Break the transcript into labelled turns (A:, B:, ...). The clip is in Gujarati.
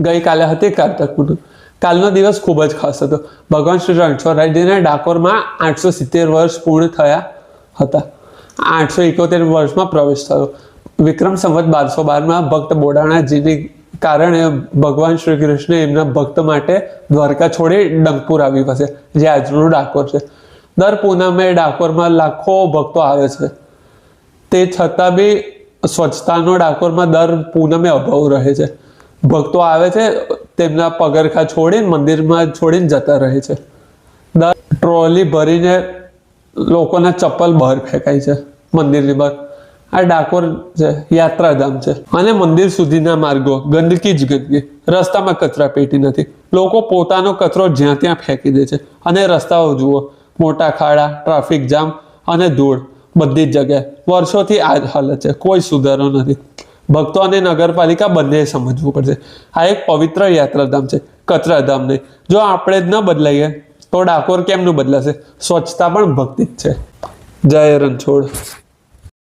A: ગઈકાલે હતી કારતક પૂનમ. કાલનો દિવસ ખૂબ જ ખાસ હતો. ભગવાન શ્રી રણછોડરાયજીને ડાકોરમાં 870 વર્ષ પૂર્ણ થયા હતા. 871 વર્ષમાં પ્રવેશ થયો. વિક્રમ સંવત 1212માં ભક્ત બોડાણાજીને કારણે ભગવાન શ્રી કૃષ્ણ એમના ભક્ત માટે દ્વારકા છોડી ડંકપુર આવી વસે, જે આજનું ડાકોર છે. દર પૂનમે ડાકોરમાં લાખો ભક્તો આવે છે. તે છતાં બી સ્વચ્છતાનો ડાકોરમાં દર પૂનમે અભાવ રહે છે. ભક્તો આવે છે, તેમના પગરખા છોડીને મંદિરમાં છોડીને જતા રહે છે. દર ટ્રોલી ભરીને લોકોના ચપ્પલ બહાર ફેંકાય છે મંદિરની બહાર. આ ડાકોર છે, યાત્રાધામ છે. અને મંદિર સુધીના માર્ગો ગંદકી જ ગંદકી. રસ્તામાં કચરા પેટી નથી. લોકો પોતાનો કચરો જ્યાં ત્યાં ફેંકી દે છે. અને રસ્તાઓ જુઓ, મોટા ખાડા, ટ્રાફિક જામ અને ધૂળ બધી જ જગ્યાએ. વર્ષોથી આ જ હાલત છે, કોઈ સુધારો નથી. ભક્તો અને નગરપાલિકા બંને સમજવું પડશે. આ એક પવિત્ર યાત્રાધામ છે, કચરાધામ નહીં. જો આપણે જ ન બદલાઈએ તો ડાકોર કેમનું બદલાશે? સ્વચ્છતા પણ ભક્તિ જ છે. જય રણછોડ.